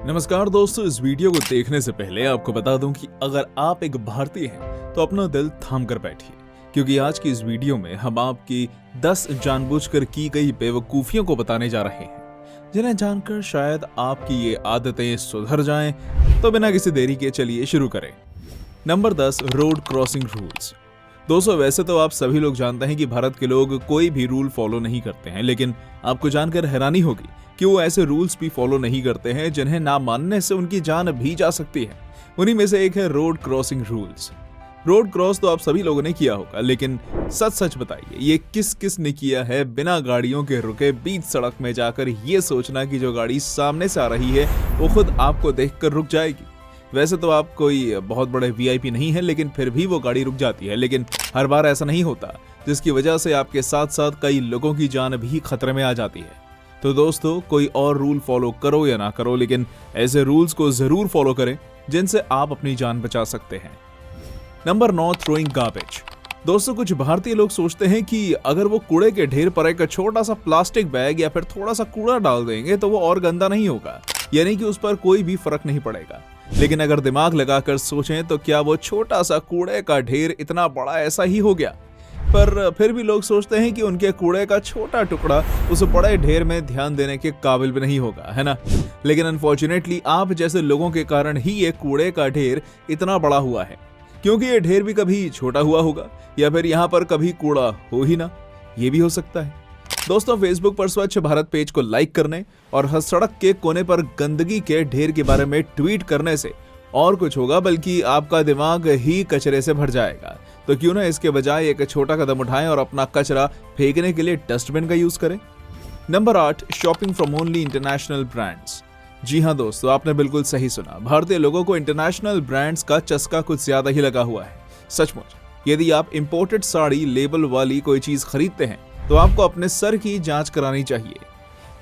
नमस्कार दोस्तों, इस वीडियो को देखने से पहले आपको बता दूं कि अगर आप एक भारतीय हैं तो अपना दिल थाम कर बैठिए, क्योंकि आज की इस वीडियो में हम आपकी 10 जानबूझकर की गई बेवकूफियों को बताने जा रहे हैं, जिन्हें जानकर शायद आपकी ये आदतें सुधर जाएं। तो बिना किसी देरी के चलिए शुरू करें। Number 10, road crossing rules. दोस्तों, वैसे तो आप सभी लोग जानते हैं कि भारत के लोग कोई भी रूल फॉलो नहीं करते हैं, लेकिन आपको जानकर हैरानी होगी कि वो ऐसे रूल्स भी फॉलो नहीं करते हैं जिन्हें ना मानने से उनकी जान भी जा सकती है। उन्हीं में से एक है road crossing rules. Road cross तो आप सभी लोगों ने किया होगा, लेकिन सच सच बताइए, ये किस किस ने किया है बिना गाड़ियों के रुके बीच सड़क में जाकर ये सोचना कि जो गाड़ी सामने से आ रही है वो खुद आपको देखकर रुक जाएगी। वैसे तो आप कोई बहुत बड़े वीआईपी नहीं है, लेकिन फिर भी वो गाड़ी रुक जाती है। लेकिन हर बार ऐसा नहीं होता, जिसकी वजह से आपके साथ साथ कई लोगों की जान भी खतरे में आ जाती है। तो दोस्तों, कोई और रूल फॉलो करो या ना करो, लेकिन ऐसे रूल्स को जरूर फॉलो करें जिनसे आप अपनी जान बचा सकते हैं। Number 9, throwing garbage. दोस्तों, कुछ भारतीय लोग सोचते हैं कि अगर वो कूड़े के ढेर पर एक छोटा सा प्लास्टिक बैग या फिर थोड़ा सा कूड़ा डाल देंगे तो वो और गंदा नहीं होगा, यानी कि उस पर कोई भी फर्क नहीं पड़ेगा। लेकिन अगर दिमाग लगाकर सोचें तो क्या वो छोटा सा कूड़े का ढेर इतना बड़ा ऐसा ही हो गया? पर फिर भी लोग सोचते हैं कि उनके कूड़े का छोटा टुकड़ा उस बड़े ढेर में ध्यान देने के काबिल भी नहीं होगा, है ना? लेकिन अनफॉर्चुनेटली आप जैसे लोगों के कारण ही ये कूड़े का ढेर इतना बड़ा हुआ है, क्योंकि ये ढेर भी कभी छोटा हुआ होगा या फिर यहाँ पर कभी कूड़ा हो ही ना, ये भी हो सकता है। दोस्तों, फेसबुक पर स्वच्छ भारत पेज को लाइक करने और हर सड़क के कोने पर गंदगी के ढेर के बारे में ट्वीट करने से और कुछ होगा, बल्कि आपका दिमाग ही कचरे से भर जाएगा। तो क्यों ना इसके बजाय एक छोटा कदम उठाएं और अपना कचरा फेंकने के लिए डस्टबिन का यूज करें। Number 8, shopping from only international brands. जी हाँ दोस्तों, आपने बिल्कुल सही सुना। भारतीय लोगों को इंटरनेशनल ब्रांड्स का चस्का कुछ ज्यादा ही लगा हुआ है। सचमुच, यदि आप इंपोर्टेड साड़ी लेबल वाली कोई चीज खरीदते हैं तो आपको अपने सर की जांच करानी चाहिए।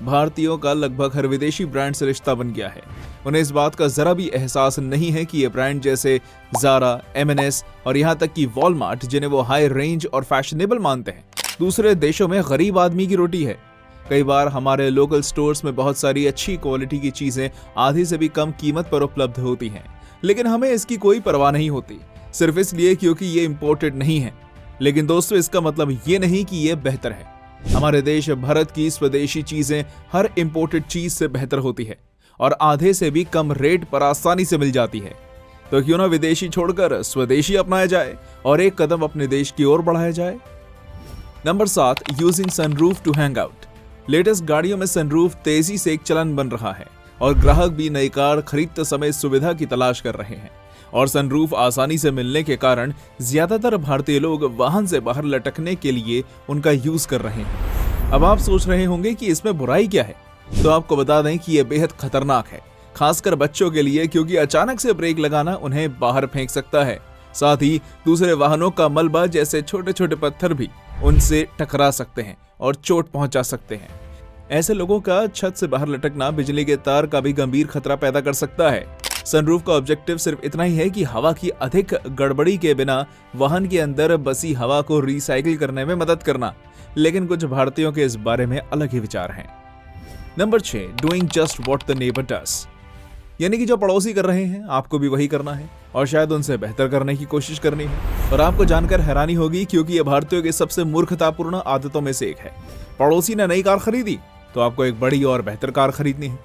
भारतीयों का लगभग हर विदेशी ब्रांड से रिश्ता बन गया है। उन्हें इस बात का जरा भी एहसास नहीं है कि ये ब्रांड जैसे ज़ारा, M&S और यहाँ तक कि वॉलमार्ट, जिन्हें वो हाई रेंज और फैशनेबल मानते हैं, दूसरे देशों में गरीब आदमी की रोटी है। कई बार हमारे लोकल स्टोर्स में बहुत सारी अच्छी क्वालिटी की चीजें आधी से भी कम कीमत पर उपलब्ध होती हैं, लेकिन हमें इसकी कोई परवाह नहीं होती, सिर्फ इसलिए क्योंकि ये इम्पोर्टेड नहीं है। लेकिन दोस्तों, इसका मतलब ये नहीं कि ये बेहतर है। हमारे देश भारत की स्वदेशी चीजें हर इंपोर्टेड चीज से बेहतर होती है और आधे से भी कम रेट पर आसानी से मिल जाती है। तो क्यों ना विदेशी छोड़कर स्वदेशी अपनाया जाए और एक कदम अपने देश की ओर बढ़ाया जाए। Number 7, using sunroof to hang out. Latest गाड़ियों में सनरूफ तेजी से एक चलन बन रहा है और ग्राहक भी नई कार खरीदते समय सुविधा की तलाश कर रहे हैं। और सनरूफ आसानी से मिलने के कारण ज्यादातर भारतीय लोग वाहन से बाहर लटकने के लिए उनका यूज कर रहे हैं। अब आप सोच रहे होंगे कि इसमें बुराई क्या है, तो आपको बता दें कि यह बेहद खतरनाक है, खासकर बच्चों के लिए, क्योंकि अचानक से ब्रेक लगाना उन्हें बाहर फेंक सकता है। साथ ही दूसरे वाहनों का मलबा जैसे छोटे छोटे पत्थर भी उनसे टकरा सकते हैं और चोट पहुंचा सकते हैं। ऐसे लोगों का छत से बाहर लटकना बिजली के तार का भी गंभीर खतरा पैदा कर सकता है। सनरूफ का ऑब्जेक्टिव सिर्फ इतना ही है कि हवा की अधिक गड़बड़ी के बिना वाहन के अंदर बसी हवा को रिसाइकिल करने में मदद करना, लेकिन कुछ भारतीयों के इस बारे में अलग ही विचार हैं। Number 6, doing just what the neighbour does. यानी कि जो पड़ोसी कर रहे हैं आपको भी वही करना है और शायद उनसे बेहतर करने की कोशिश करनी है। और आपको जानकर हैरानी होगी, क्योंकि यह भारतीयों की सबसे मूर्खतापूर्ण आदतों में से एक है। पड़ोसी ने नई कार खरीदी तो आपको एक बड़ी और बेहतर कार खरीदनी है।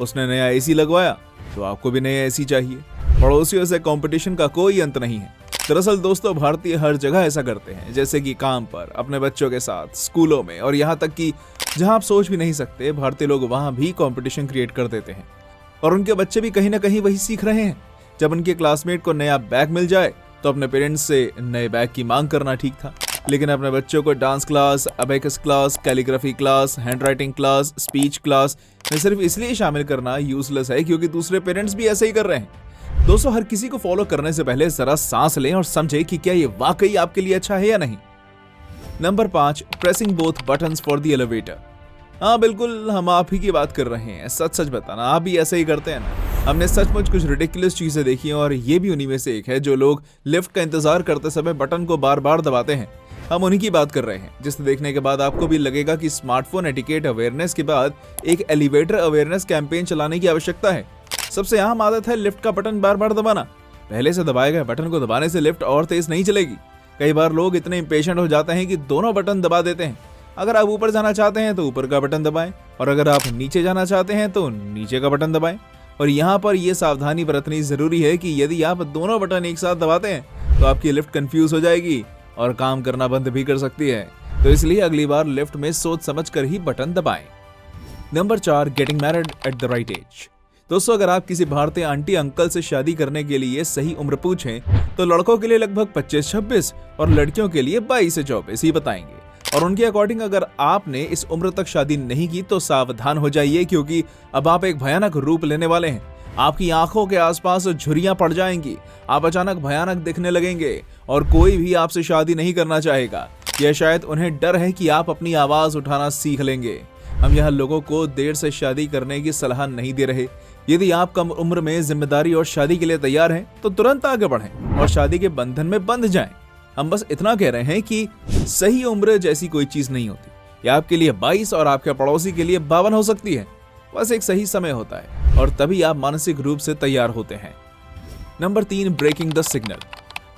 उसने नया एसी लगवाया तो आपको भी नया एसी चाहिए। पड़ोसियों से कंपटीशन का कोई अंत नहीं है। दरअसल दोस्तों, भारतीय हर जगह ऐसा करते हैं, जैसे कि काम पर, अपने बच्चों के साथ, स्कूलों में, और यहाँ तक कि जहाँ आप सोच भी नहीं सकते, भारतीय लोग वहाँ भी कंपटीशन क्रिएट कर देते हैं। और उनके बच्चे भी कहीं ना कहीं वही सीख रहे हैं। जब उनके क्लासमेट को नया बैग मिल जाए तो अपने पेरेंट्स से नए बैग की मांग करना ठीक था, लेकिन अपने बच्चों को dance class, abacus class, calligraphy class, handwriting class, speech class में सिर्फ इसलिए शामिल करना यूजलेस है क्योंकि दूसरे पेरेंट्स भी ऐसे ही कर रहे हैं। दोस्तों, हर किसी को फॉलो करने से पहले जरा सांस लें और समझें कि क्या ये वाकई आपके लिए अच्छा है या नहीं। Number 5, pressing both buttons for the elevator. हाँ बिल्कुल, हम आप ही की बात कर रहे हैं। सच सच बताना, आप भी ऐसे ही करते हैं ना? हमने सचमुच कुछ रिडिकुलस चीजें देखी हैं और ये भी उन्हीं में से एक है, जो लोग लिफ्ट का इंतजार करते समय बटन को बार बार दबाते हैं। हम उन्हीं की बात कर रहे हैं, जिसे देखने के बाद आपको भी लगेगा कि स्मार्टफोन एटिकेट अवेयरनेस के बाद एक एलिवेटर अवेयरनेस कैंपेन चलाने की आवश्यकता है। सबसे आम आदत है लिफ्ट का बटन बार बार दबाना। पहले से दबाए गए बटन को दबाने से लिफ्ट और तेज नहीं चलेगी। कई बार लोग इतने इंपेशेंट हो जाते हैं कि दोनों बटन दबा देते हैं। अगर आप ऊपर जाना चाहते हैं तो ऊपर का बटन दबाएं, और अगर आप नीचे जाना चाहते हैं तो नीचे का बटन दबाएं। और यहाँ पर यह सावधानी बरतनी जरूरी है कि यदि आप दोनों बटन एक साथ दबाते हैं तो आपकी लिफ्ट कंफ्यूज हो जाएगी और काम करना बंद भी कर सकती है। तो इसलिए अगली बार लिफ्ट में सोच समझ कर ही बटन दबाएं। Number 4, getting married at the right age. दोस्तों, अगर आप किसी भारतीय आंटी अंकल से शादी करने के लिए सही उम्र पूछें तो लड़कों के लिए लगभग 25-26 और लड़कियों के लिए 22 से 24 ही बताएंगे। और उनके अकॉर्डिंग अगर आपने इस उम्र तक शादी नहीं की तो सावधान हो जाइए, क्योंकि अब आप एक भयानक रूप लेने वाले हैं। आपकी आंखों के आसपास झुर्रियां पड़ जाएंगी, आप अचानक भयानक दिखने लगेंगे और कोई भी आपसे शादी नहीं करना चाहेगा। यह शायद उन्हें डर है कि आप अपनी आवाज उठाना सीख लेंगे। हम यहाँ लोगों को देर से शादी करने की सलाह नहीं दे रहे। यदि आप कम उम्र में जिम्मेदारी और शादी के लिए तैयार हैं तो तुरंत आगे बढ़ें और शादी के बंधन में बंध जाएं। हम बस इतना कह रहे हैं कि सही उम्र जैसी कोई चीज नहीं होती। यह आपके लिए 22 और आपके पड़ोसी के लिए 52 हो सकती है। बस एक सही समय होता है और तभी आप मानसिक रूप से तैयार होते हैं। Number 3, breaking the signal.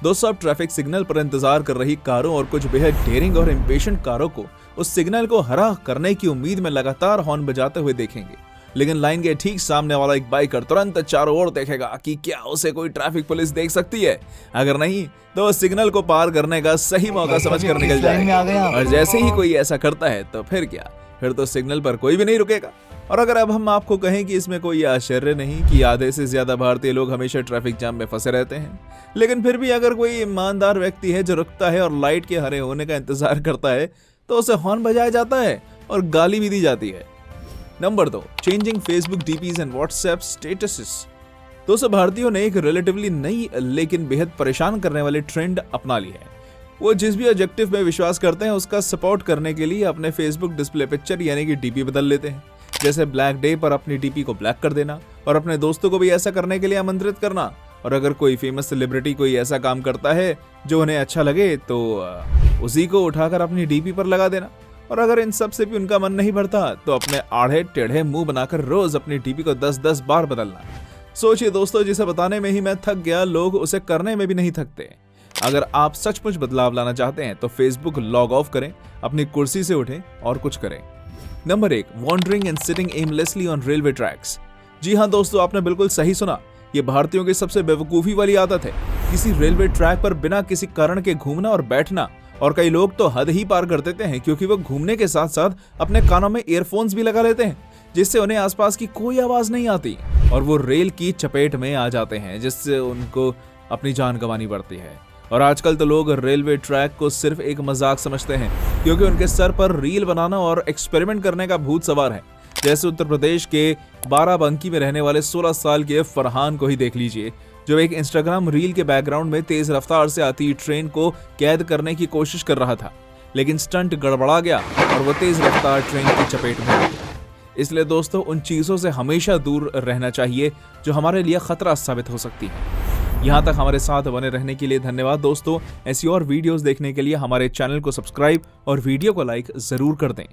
दोस्तों, आप ट्रैफिक सिग्नल पर इंतजार कर रही कारों और कुछ बेहद डेयरिंग और इम्पेशेंट कारों को उस सिग्नल को हरा करने की उम्मीद में लगातार हॉर्न बजाते हुए देखेंगे। लेकिन लाइन के ठीक सामने वाला एक बाइकर तुरंत चारों ओर देखेगा कि क्या उसे कोई ट्रैफिक पुलिस देख सकती है। अगर नहीं तो सिग्नल को पार करने का सही मौका समझकर निकल जाएगा। और जैसे ही कोई ऐसा करता है तो फिर क्या, फिर तो सिग्नल पर कोई भी नहीं रुकेगा। और अगर अब हम आपको कहें कि इसमें कोई आश्चर्य नहीं कि आधे से ज्यादा भारतीय लोग हमेशा ट्रैफिक जाम में फंसे रहते हैं, लेकिन फिर भी अगर कोई ईमानदार व्यक्ति है जो रुकता है और लाइट के हरे होने का इंतजार करता है तो उसे हॉर्न बजाया जाता है और गाली भी दी जाती है। Number 2, changing Facebook DPs and WhatsApp statuses. दोस्तों, भारतीयों ने एक रिलेटिवली नई लेकिन बेहद परेशान करने वाली ट्रेंड अपना ली है। वो जिस भी ऑब्जेक्टिव में विश्वास करते हैं उसका सपोर्ट करने के लिए अपने फेसबुक डिस्प्ले पिक्चर यानी कि डीपी बदल लेते हैं। जैसे ब्लैक डे पर अपनी डीपी को ब्लैक कर देना और अपने दोस्तों को भी ऐसा करने के लिए आमंत्रित करना। और अगर कोई फेमस सेलिब्रिटी कोई ऐसा काम करता है जो उन्हें अच्छा लगे तो उसी को उठाकर अपनी डीपी पर लगा देना। और अगर इन सब से भी उनका मन नहीं भरता तो अपने आड़े टेढ़े मुंह बनाकर रोज अपनी डीपी को 10-10 बार बदलना। सोचिए दोस्तों, जिसे बताने में ही मैं थक गया, लोग उसे करने में भी नहीं थकते। अगर आप सचमुच बदलाव लाना चाहते हैं तो फेसबुक लॉग ऑफ करें, अपनी कुर्सी से उठें और कुछ करें। Number 1, wandering and sitting aimlessly on railway tracks. जी हाँ दोस्तों, आपने बिल्कुल सही सुना। ये भारतीयों की सबसे बेवकूफी वाली आदत है, किसी रेलवे ट्रैक पर बिना किसी कारण के घूमना और बैठना। और कई लोग तो हद ही पार कर देते हैं, क्योंकि वो घूमने के साथ साथ अपने कानों में ईयरफोन्स भी लगा लेते हैं, जिससे उन्हें आसपास की कोई आवाज नहीं आती और वो रेल की चपेट में आ जाते हैं, जिससे उनको अपनी जान गंवानी पड़ती है। और आजकल तो लोग रेलवे ट्रैक को सिर्फ एक मजाक समझते हैं, क्योंकि उनके सर पर रील बनाना और एक्सपेरिमेंट करने का भूत सवार है। जैसे उत्तर प्रदेश के बाराबंकी में रहने वाले 16 साल के फरहान को ही देख लीजिए, जो एक इंस्टाग्राम रील के बैकग्राउंड में तेज रफ्तार से आती ट्रेन को कैद करने की कोशिश कर रहा था, लेकिन स्टंट गड़बड़ा गया और वो तेज रफ्तार ट्रेन की चपेट में आ गया। इसलिए दोस्तों, उन चीजों से हमेशा दूर रहना चाहिए जो हमारे लिए खतरा साबित हो सकती है। यहाँ तक हमारे साथ बने रहने के लिए धन्यवाद दोस्तों। ऐसी और वीडियोस देखने के लिए हमारे चैनल को सब्सक्राइब और वीडियो को लाइक जरूर कर दें।